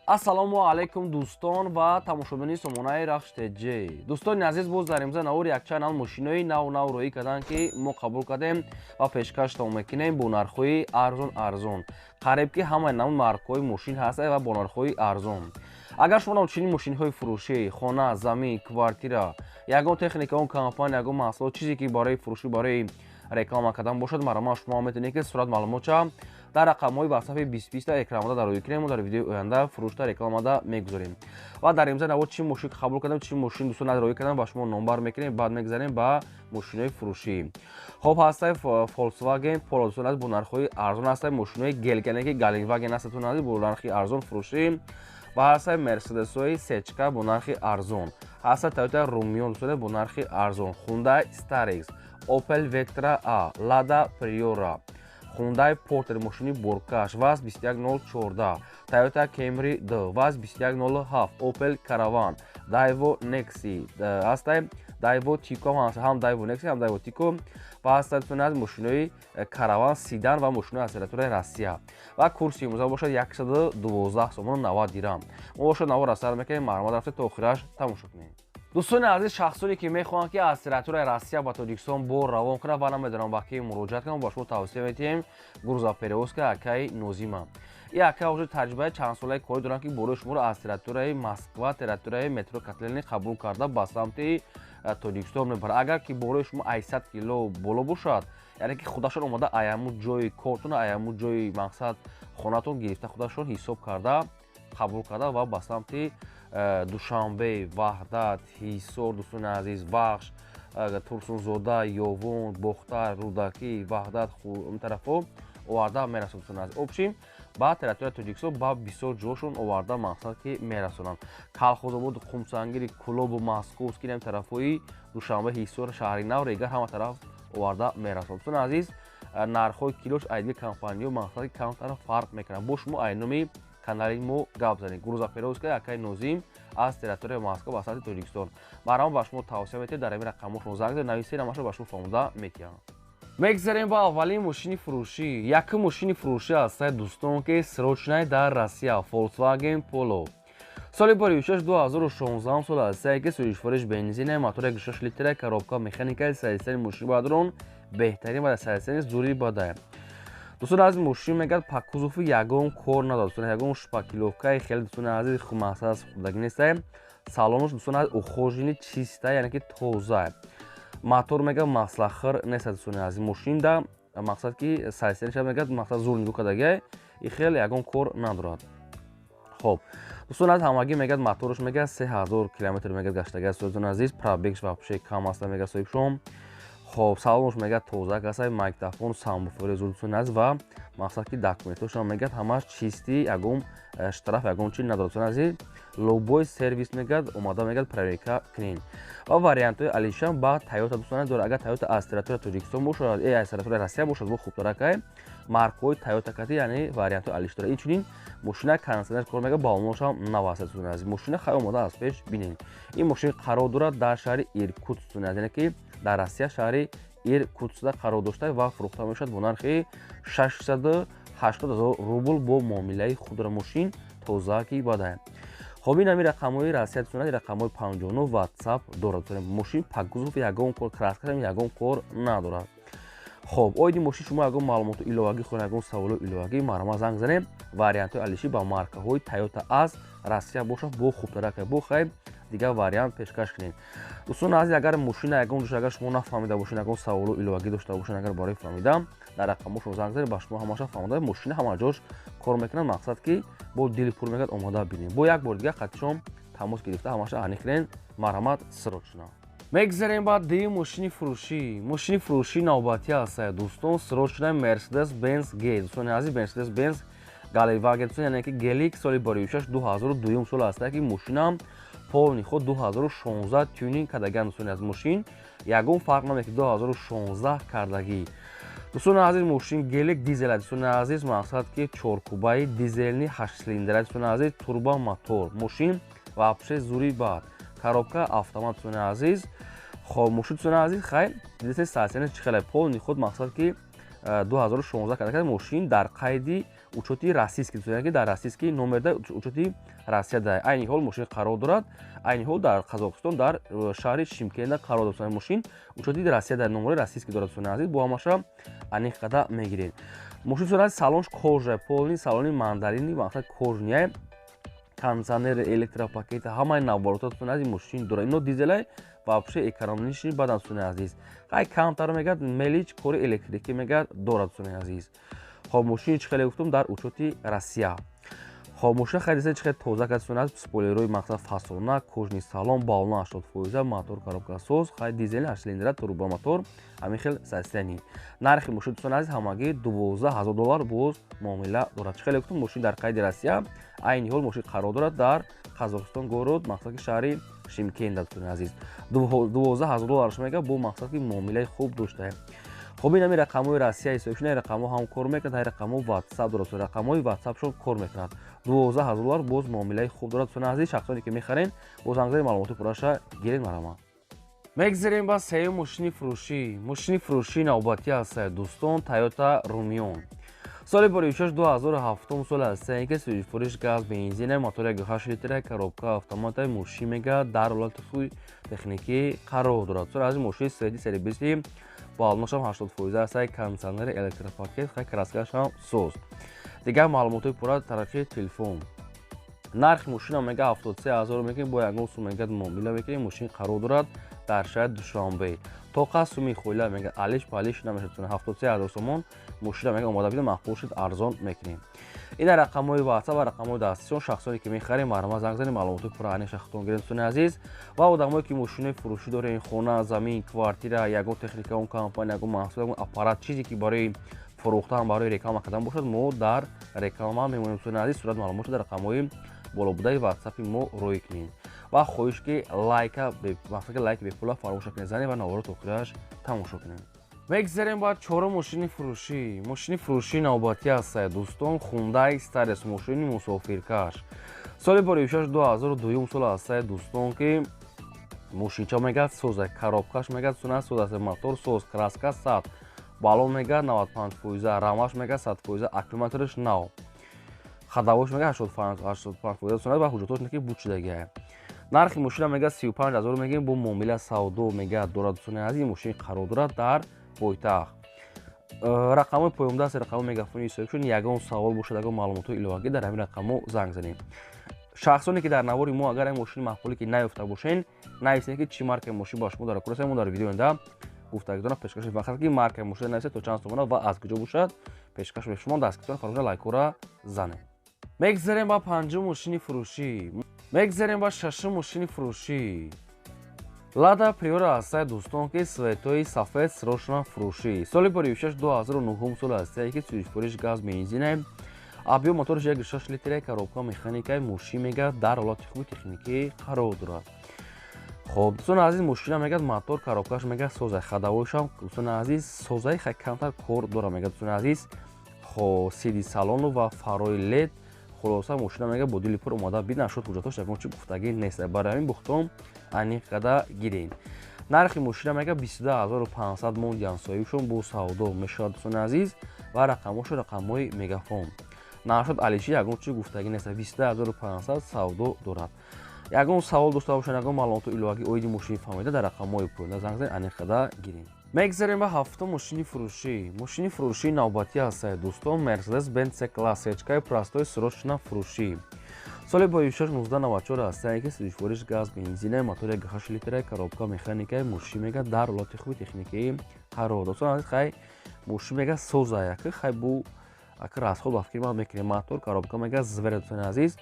ассалому алайкум дӯстон ва тамошобини сомонаи рахш теҷ. Дӯстони азиз, боз дар имза навори якчанд мошинои нав роӣ карданд, ки мо қабул кардем ва пешкаштон мекунем бо нархҳои арзон. Қариб ки ҳамаи навъи маркаҳои мошин ҳастанд ва бо нархҳои арзон. Агар шумо нам чунин мошинҳои фурӯшӣ, хона, замин, квартира, ягон техника, он компания, ягон маҳсулот, чизе ки барои фурӯшӣ, барои реклама кардан бошад, марҳамат шумо метавонед ки сурат маълумотша дар рақамҳои ба сафҳаи 2020 экранмада дар рӯй кунем ва дар видеои оянда фурӯшта рекламада мегузорем. Ва дар имза навод чӣ мошин қабул кардем, чӣ мошин дӯстон аз рӯй кардем ба шумо номбар мекунем, баъд мегзарем ба мошинои фурӯшӣ. Хоб ҳастай Volkswagen Polo дӯстон аз бо нархҳои арзон ҳастай мошинои гелгане ки Gelenwagen ҳаст дӯстон аз бо нархи арзон фурӯшӣ. Ва ҳастай Mercedes-ҳои сечка бо нархи арзон. Ҳастай Toyota Rumyon дӯстон бо нархи арзон. Hyundai Starex, Opel Vectra A, Lada Priora, Hyundai Porter мошини боркаш ВАЗ 21014, Toyota Camry 2 ВАЗ 2107, Opel Caravan, Daewoo Nexi ҳастай Daewoo Tico ҳам Daewoo Nexi ҳам Daewoo Tico ва ҳастай аз мошинои Caravan Sedan ва мошинои акселератораи Россия. Ва курси имрӯза бошад 112 сомон 90 дирҳам. Мо бошад навора сар мекунем, марҳамат рафта то охираш тамошо кунем. дӯстони азиз, шахсоне ки мехоҳанд ки акселератораи Россия ба Тоҷикистон бор равон кунанд ва намедонанд ба ки муроҷиат кунанд, ба шумо тавсия метиҳем грузоперевозка акаи Нозима. И ака ҳозир таҷрибаи чандсолаи корӣ доранд, ки борои шуморо акселератораи Москва, территорияи метро Котлини қабул карда ба самти Тоҷикистон мебаранд. Агар ки борои шумо 800 кило боло бошад, яъне ки худашон омада аяму ҷои кортон, аяму ҷои мақсад хонатон гирифта, худашон ҳисоб карда қабул карда ва ба самти Душанбе, Ваҳдат, Ҳисор, дӯстони азиз, Вахш, Турсунзода, Ёвон, Бохтар, Рудакӣ, Ваҳдат, ин тарафо оварда мерасонанд. дӯстони азиз, обшим ба территорияи Тоҷикистон ба бисёр ҷошон оварда мақсад ки мерасонанд. Калхозобод, Хумсангири, Кулобу, Московский, ин тарафҳои Душанбе, Ҳисор, Шаҳри Нав, Регар ҳама тараф оварда мерасонанд. дӯстони азиз, нархҳои килош айдиги компаниё мақсад ки камтар фарқ мекунанд. Бо шумо айноми канали мо гап занем. Грузоперевозка акаи Нозим аз территорияи Москва ба самти Тоҷикистон. Марҳамат ба шумо тавсия метиҳем, дар ин рақамҳошон занг занед, нависед, ҳамаша ба шумо фаҳмода метиҳам. мегзарем ба аввалин мошини фурӯшӣ. Якум мошини фурӯшӣ ҳастай дӯстон ки срочной дар Россия, Volkswagen Polo. соли бори 2016 сол ҳастай ки сӯзишвориш бензина, мотори 1.6 литра, коробка механикаи садистани мошини бадрон беҳтарин ва садистани зури бадай. дӯстони азиз, мошин мегӯяд па кузову ягон кор надорад. дӯстони ягон шпаклёвкаи хеле дӯстони азиз мақсад хурдагӣ нестай. салонуш дӯстони азиз ухожини чиста, яъне ки тоза. мотор мегӯяд маслахир неста. дӯстони азиз, мошинда мақсад ки садистаниша мегӯяд мақсад зур нигоҳ кардагӣ, и хеле ягон кор надорад. хоб, дӯстони азиз, ҳамагӣ мегӯяд моторуш мегӯяд 3000 километр мегӯяд гаштагӣ. дӯстони азиз, пробегш вообще кам аста мегӯяд соҳибшон. хоб, салонуш мегӯяд тоза ҳастай, магдафон, самбуфери зур дӯстони азиз ва мақсад ки документошам мегӯяд ҳамаш чисти, ягон штраф, ягон чиз надорад. дӯстони азиз, лобой сервис мегӯяд, омада мегӯяд проверка кунен. ва вариантҳои алишам ба Toyota дӯстони азиз дорад. Агар Toyota аз территорияи Тоҷикистон бошад, аз территорияи Россия бошад, бо хубтар акай маркаҳои Toyota кати, яъне вариантҳои алиш дорад. Инчунин мошина кондитсионер кор мегӯяд, баллоношам нав аст. дӯстони азиз, мошина хеле омода аз пеш бинен. Ин мошина қарор дорад дар шаҳри Иркутск, дӯстони азиз, яъне ки дар Россия шаҳри Иркутскда қарор дошта ва фурӯхта мешавад бо нархи 680 000 рубл бо муомилаи худра. мошин тоза ки бадай. хоб, ин ҳамин рақамҳои Россия дӯстони азиз, рақамҳои 59 WhatsApp дорад. мошин па кузов ягон кор, краскашам ягон кор надорад. хоб, оиди мошин шумо ягон маълумоту иловагӣ хоҳед, ягон саволу иловагӣ, марҳамат занг занед. вариантҳои алишӣ ба маркаҳои Toyota аз Россия бошад, бо хубтаракай бохай дигар вариант пешкаш кунед. дӯстони азиз, агар мошина ягон дошта, агар шумо нафаҳмида бошед, ягон саволу иловагӣ дошта бошед, агар барои фаҳмидан дар рақамҳошон занг занед, ба шумо ҳамаша фаҳмода мошина ҳама ҷош кор мекунад, мақсад ки бо дили пур мегӯяд омода бинем. бо як бор дигар хатишон тамос гирифта ҳамаша аниқрен. марҳамат, срочно. мегзарем ба дуюм мошини фурӯшӣ. мошини фурӯшии навбатӣ ҳастай дӯстон, срочной Mercedes-Benz G. дӯстони азиз, Mercedes-Benz Gelenwagen, яъне ки Gelик соли бори 2002 сол ҳастай ки мошинам полни худ 2016 тюнинг кардагиам. дӯстони азиз, мошин ягон фарқ намекунад ки 2016 кардагӣ. дӯстони азиз, мошин Gelик дизел аст. дӯстони азиз, мақсад ки чоркӯбаи дизелни 8 силиндра. дӯстони азиз, турбо мотор. мошин вообще зури бад. коробка автомат. дӯстони азиз, хоб, мошин дӯстони азиз, хай дидесед садистани чӣ хеле полни худ, мақсад ки 2016 кардагӣ. мошин дар қайди учёти российский дӯстон, яки дар российский номер да учёти Россия да. Айни ҳол мошин қарор дорад. Айни ҳол дар Қазоқистон дар шаҳри Шимкента қарор дорад. Мошин учёти Россия да номери российский дорад. Дӯстони азиз, бо ҳамаша аниқ қада мегиред. Мошин дӯстони азиз, салонш кожа, полни салони мандарини, мақсад кожния, кондиционер, электропакет, ҳамаи навбарота дӯстони азиз мошин дорад. Ино дизелай вообще экономични бадан дӯстони азиз. Хай камтар мегӯяд мелич кори электрикӣ мегӯяд дорад дӯстони азиз. Хоб мошини чӣ хеле гуфтум дар учёти Россия. Хоб мошина хеле чӣ хеле тоза кард дӯстони азиз. Спойлерои мақсад фасона, кожни салон, балона 80%, мотор коробкасоз, хай дизели 8 цилиндра турбомотор, ҳамин хел састени. Нархи мошин дӯстони азиз ҳамагӣ $12,000 боз муомила дорад. Чӣ хеле гуфтум мошин дар қайди Россия. Айни ҳол мошин қарор дорад дар Қазоқистон город, мақсад ки шаҳри Шимкента дӯстони азиз. $12,000 мега бо мақсад ки муомилаи хуб дошта. Хоб ин ҳамин рақамҳои Россия ҳисоб шуд, рақамҳо ҳам кор мекунад, ҳай рақамҳо WhatsApp дорад. Рақамҳои WhatsApp-шон кор мекунад. $12,000 боз муомилаи хуб дорад дӯстони азиз. шахсоне ки мехарен боз ҳангзари маълумоти пурраша гиред марама. Мегзарем ба сеюм мошини фурӯшӣ. Мошини фурӯшии навбатӣ аст дӯстон, Toyota Rumion. Соли бори 2007 сол аст ки фурӯш газ, бензин, мотори 1.8 литр, коробка автомата, мошин мега дар ҳолати хуби техникӣ қарор дорад. Дӯстони азиз, мошини сери 20 балонашам 80% аст, кондиционер, электропакет, хай краскашам соз. Дигар маълумоти пурра тарафи телефон. Нархи мошина мега 73,000 мекунем, бо ягон сум мега муомила мекунем. Мошин қарор дорад дар шаҳри Душанбе. тоқа суми хоила мега алиш палиш намешад. 73,000 сомон мошина мега омода бида мақбул шуд, арзон мекунем. Ина рақамҳои WhatsApp ва рақамҳои дастисон шахсоне ки мехарем марама занг занем, маълумоти пурра аниқ шахтон гирем дӯстони азиз. Ва одамое ки мошинаи фурӯшӣ дорем, хона, замин, квартира, ягон техника, он компания, ягон маҳсул, ягон аппарат, чизе ки барои фурӯхтан, барои реклама кардан бошад, мо дар реклама мемонем дӯстони азиз. сурат маълумотро дар рақамҳои болобудаи WhatsApp-и мо рӯй кунем. ва хоҳиш ки лайка бепула фаромош накунед, занед ва навбаро то охираш тамошо кунед. Мегзарем ба чорум мошини фурӯшӣ. Мошини фурӯшии навбатӣ аст дӯстон, Hyundai Staris, мошини мусофиркаш. Соли бори 2002 сол аст дӯстон ки мошинча мегӯяд соз, коробкаш мегӯяд соз аст, мотор соз, краска 100, балон мегӯяд 95%, рамаш мегӯяд 100%, аккумуляториш нав, хадавош мегӯяд 85% ва ҳуҷҷатош ки буд шудагиа. Нархи мошина мега 35,000 мегӯем, бо муомила савдо мега дорад дӯстони азиз. мошини қарор дорад дар пойтахт. рақамҳои поёмда аст, рақамҳои мегафони ҳисоб шуд. ягон савол бошад, ягон маълумотҳои иловагӣ дар ҳамин рақамҳо занг занед. шахсоне ки дар навори мо агар ин мошини маъқуле ки наёфта бошен, нависед ки чӣ маркаи мошин ба шумо дар окор аст, мо дар видеои оянда гуфтагӣ дорам пешкаш вақт ки маркаи мошин нависед то чанд сомона ва аз куҷо бошад пешкаш ба шумо дастгиртон фаромӯш лайкора занед. Мегзарем ба панҷум мошини фурӯшӣ. Мегзарем ба шашум мошини фурӯшӣ. Lada Priora аст дӯстон ки светои сафед срочно фурӯшӣ. Соли бори 2009 сол аст ки фурӯш газ, бензин, объем моториш 1.6 литр, коробка механика, мошин мега дар ҳолати хуби техникӣ қарор дорад. хоб дӯстони азиз, мошина мегӯяд мотор, коробкаш мега соза, хадавоишам дӯстони азиз созаи хай камтар кор дора мега дӯстони азиз. хо сиди салону ва фарои лед хулоса мошина мега бо дили пур омода бид нашуд, ҳуҷҷатош ягон чӣ гуфтагӣ нест. Барои ҳамин бухтон аниқ қада гирен. нархи мошина мега 22,500 мон ҷансоишон бо савдо мешавад дӯстони азиз ва рақамошо рақамҳои мегафон. нашуд алиши ягон чӣ гуфтагӣ нест. 22,500 савдо дорад. ягон савол дошта бошед, ягон маълумоти иловагӣ оиди мошини фаҳмида дар рақамҳои поянда занг занед, аниқ қада гирен. Мегзарем ба ҳафтум мошини фурӯшӣ. Мошини фурӯшии навбатӣ аст дӯстон, Mercedes-Benz C-Class H-ка простой срочно фурӯшӣ. соли бори 2094 аст ки сидишвориш газ, бензин, мотори 1.8 литр, коробка механика, мошин мега дар ҳолати хуби техникӣ қарор дорад. дӯстон азиз, хай мошин мега соза яки хай бу аки расход ба фикр ман мекунем. мотор, коробка мега звера дӯстони азиз,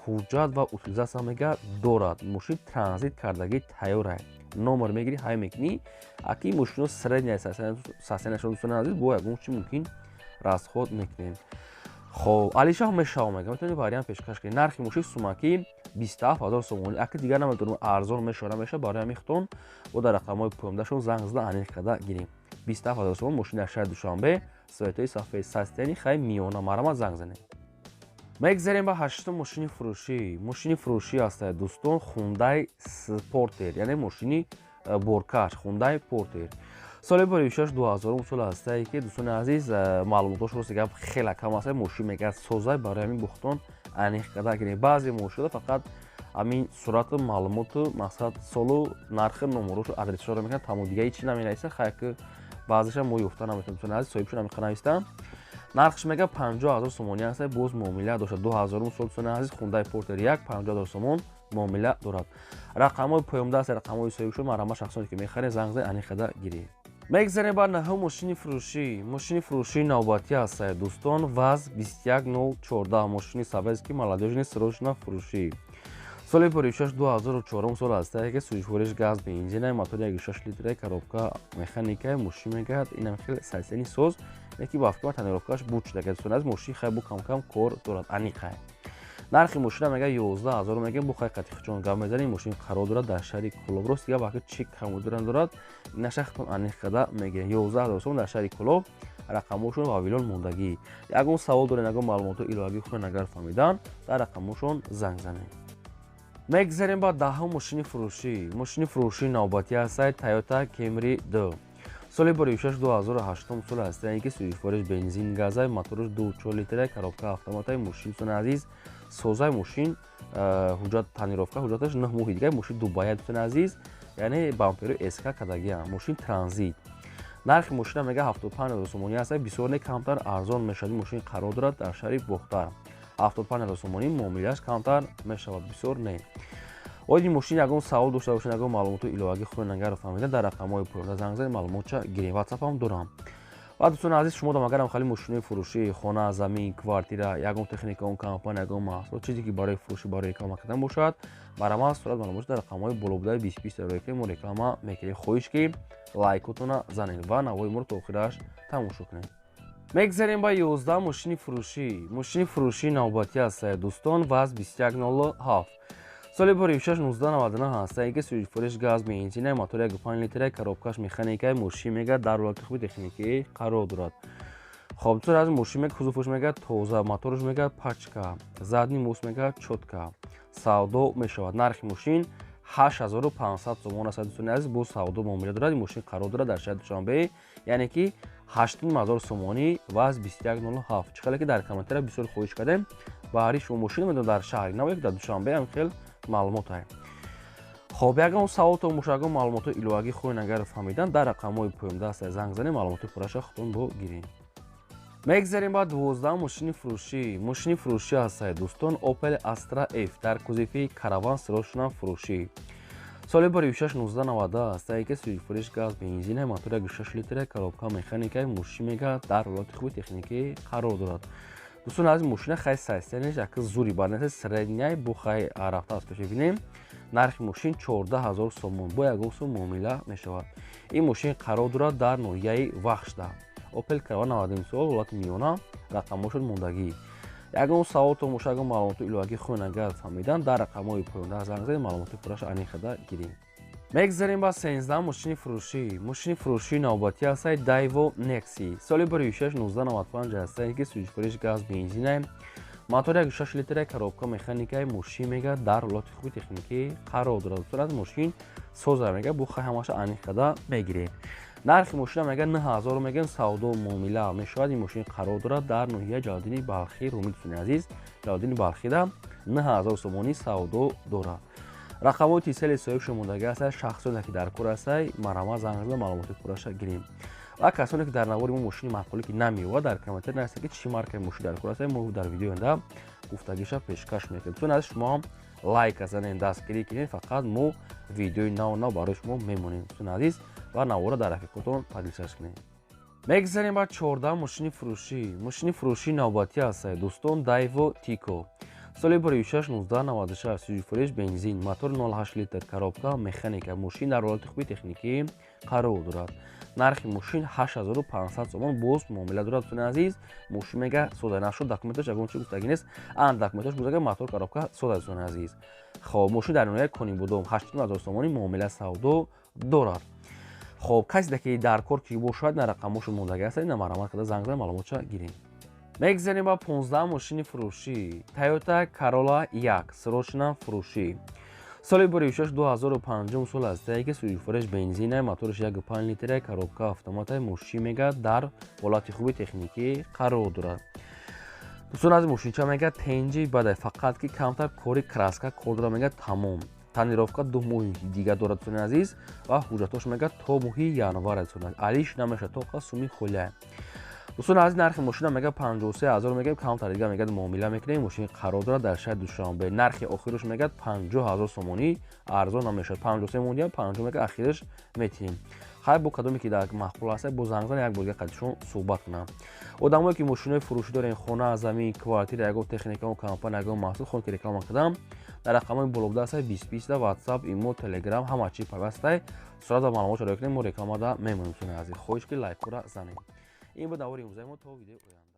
ҳуҷҷат ва утилизатсия мега дорад. мошин транзит кардагӣ тайёра. номер мегирӣ, ҳай мекунӣ. аки мошино средняя состояниешон дӯстони азиз, бо ягон чӣ мумкин расход мекунем. хоб алиша мешава мега метавонед вариант пешкаш кунед. нархи мошин сумаки 27,000 сомон. аки дигар наметавонем арзон мешава намеша, барои ҳамин хутон бо дар рақамҳои поёмдашон занг зада аниқ қада гирем. 27,000 сомон мошин дар шаҳри Душанбе, светои сафед састени хай миёна марама занг занед. Мегзарем ба ҳаштум мошини фурӯшӣ. Мошини фурӯшӣ аст дӯстон, Hyundai Porter, яъне мошини боркаш, Hyundai Porter. соли бори 6-2000 сол ҳастае ки дӯстони азиз маълумотошро гап хеле кам аст. Мошин мегӯяд созай барои ҳамин бухтон аниқ карда гирем. баъзе мошинҳо фақат ҳамин сурати маълумоту мақсад солу нархи номерошо адресшоро мекунад, тамом дига ҳеҷ чӣ наменависад. хай ки баъзеша мо ёфта наметавонем. дӯстони азиз соҳибшон намеха нависта. нархш мега 50000 сомони аст. боз муомила дошта 2000 сол дӯстони азиз хундай портер 50000 сомон муомила дорад. рақамҳои поёмда аст, рақамҳои соҳибшон марҳама шахсоне ки мехаред занг зан аниқ карда гиред. мегзарем ба наҳу мошини фурӯшии навбатӣ аст дӯстон. ваз 21014 мошини советский молодежный срочно фурӯшӣ. соли бори 6-2004 сол ҳастае ки сӯзишвориш газ бензина мотори 1.6 литра коробка механика мошин мегӯяд. инам хеле сайсени соз яки ба фикр тонировкаш буд шуда дӯстон аз мошин хай бу кам кор дорад аниқай. нархи мошина мега 11000 мегем бу хай қати хичон гап мезанем. мошин қарор дорад дар шаҳри Кӯлоб. рост дига вақти чек камудиран дорад. ина шахтон аниқ карда мегем 11000 сом дар шаҳри Кӯлоб. рақамошон вавилон мондагӣ. ягон савол дорен, ягон маълумоту иловагӣ хӯрен агар фаҳмидан дар рақамошон занг занед. мегзарем ба даҳум мошини фурӯшии навбатӣ аст Toyota Camry 2. соли бори 6-2008 сол ҳастае ки сӯзишвориш бензин газай моториш 2.4 литра коробка автоматай мошин дӯстони азиз созай мошин ҳуҷҷат тонировка ҳуҷҷаташ 9 моҳи дига мошин дубая дӯстони азиз яъне бампери СК кадагия мошин транзит. нархи мошина мега 75000 сомонӣ аст. бисёр не камтар арзон мешавад. мошин қарор дорад дар шаҳри Бохтар. 75000 сомонӣ муомилааш камтар мешавад. бисёр не. оид мошин ягон савол дошта бошед, ягон маълумоту иловагӣ хӯрен агар фаҳмидан дар рақамҳои поёда занг занед маълумотча гирем. ватсапам дорам. ва дӯстони азиз шумо дам агарам хали мошинои фурӯшӣ хона замин квартира ягон техника он компания ягон маҳсулот чизе ки барои фурӯшӣ барои реклама кардан бошад барама сурат маълумот дар рақамҳои болобудаи 2020 ки мо реклама мекунем. хоҳиш ки лайкотона занед ва навои моро то охираш тамошо кунед. мегзарем ба 11 мошини фурӯшии навбатӣ аст дӯстон. ваз 2107 соли бори 6-1999 ҳастае ки сӯзишвориш газ бензина мотори 1.5 литра коробкаш механикаи мошин мега дар ҳолати хуби техникӣ қарор дорад. хоб дӯстони аз мошин мега кузуфуш мега тоза моторш мега пачка задни мост мега чотка савдо мешавад. нархи мошин 8500 сомон аст дӯстони азиз бо савдо муомила дорад. мошин қарор дорад дар шаҳри душанбе яъне ки 80000 сомонӣ ваз 2107. чихеле ки дар комментария бисёр хоҳиш кардем баҳри шумо мошин медон дар шаҳри наве дар душанбе ҳам хел маълумот ай. хоб ягон саволтон боша ягон маълумоту иловагӣ хӯрен агар фаҳмидан дар рақамҳои поёмда аст занг занед маълумоти пурраша худтон бо гирем. мегзарем ба 12 мошини фурӯшӣ аст дӯстон. Opel Astra F дар кузифи караван срочно фурӯшӣ. соли бори 6-1990 ҳастае ки сӯзишвориш газ бензина мотори 1.6 литра коробка механикаи мошин мега дар ҳолати хуби техникӣ қарор дорад. дӯстони азиз мошина хай сайстенеш яки зури барнеса средняй бо хай рафта аст пеши бинем. нархи мошин 14000 сомон бо ягон сум муомила мешавад. ин мошин қарор дорад дар ноҳияи вахшда. Opel Caravan 90 сол ҳолати миёна рақамошон мондагӣ. ягон саволтон боша ягон маълумоту иловагӣ хӯрен агар фаҳмидан дар рақамҳои поёнда занг занед маълумоти пурраша аниқ карда гирем. мегзарем ба 13 мошини фурӯшии навбатӣ аст Daewoo Nexi. соли бори 6-1995 ҳастае ки сӯзишвориш газ бензина мотори 1.6 литра коробка механикаи мошин мега дар ҳолати хуби техникӣ қарор дорад. дӯстон мошин соза мега бу хай ҳамаша аниқ карда мегирем. нархи мошина мега 9000 мегем савдо муомила мешавад. ин мошин қарор дорад дар ноҳияи ҷалолиддини балхи румӣ дӯстони азиз ҷалолиддини балхида 9000 сомонӣ савдо дорад. рақамҳои тисели соҳибшон мондагӣ аст. шахсоне ки дар кор аст марҳама занг зан маълумоти пурраша гирем. ва касоне ки дар навори мо мошини маъқуле ки намеёвад дар комментар нависед ки чӣ маркаи мошин дар кор аст мо дар видеои оянда гуфтагиша пешкаш мекунем. дӯстон азиз шумо ҳам лайк занед дастгирӣ кунед фақат мо видеои нав барои шумо мемонем дӯстони азиз ва навора дар рафиқотон падилшаш кунед. мегзарем ба 14 мошини фурӯшии навбатӣ аст дӯстон. Daewoo Tico. соли бори 6-1996 сӯзишвориш бензин мотори 0.8 литр коробка механика мошин дар ҳолати хуби техникӣ қарор дорад. нархи мошин 8500 сомон боз муомила дорад. дӯстони азиз мошин мега сода нашуд документаш ягон чӣ гуфтагӣ нест документаш гузага мотор коробка сода дӯстони азиз. хоб мошин дар ноҳияи Конибудом 80000 сомонӣ муомила савдо дорад. хоб касе ки дар кор ки бошад на рақамошон мондагӣ аст ина марҳамат карда занг занед маълумотча гирем. мегзарем ба 15 мошини фурӯшӣ Toyota Corolla 1 срочно фурӯшӣ. соли 2006-2005 сол астае ки сӯзишфурӯш бензина мотораш 1.5 литра коробка автомата мошин мегӯяд дар ҳолати хуби техникӣ қарор дорад. дӯстон аз мошинча мегӯяд тенҷи бадай фақат ки камтар кори краска кор дорад мегӯяд тамом. Танировка 2 моҳи дига дорад дӯстони азиз ва ҳуҷҷатош мегӯяд то моҳи январ дӯстон. Алиш намешавад то қасми холия. дӯстони азиз нархи мошина мегӯяд 53000 мегӯяд камтар дига мегӯяд муомила мекунем мошин қарор дорад дар шаҳри Душанбе. нархи охирош мегӯяд 50000 сомонӣ арзон намешавад. 53 мондиам 50 мегӯяд ахираш метинем. хайр бо кадоме ки дар маъқул аст бо зангзан як борга қадишон суҳбат кунам. одамое ки мошинои фурӯшӣ дорен хона замин квартира ягон техникаон компания ягон маҳсул хон ки реклама кардам дар рақамҳои болобуда аст 2020 WhatsApp имо Telegram ҳама чӣ пайваст сурат ва маълумотро кунем мо рекламада мемонем. Хоҳиш ки лайкора занем. ин буд навори имрӯзаи мо то видеои оянда.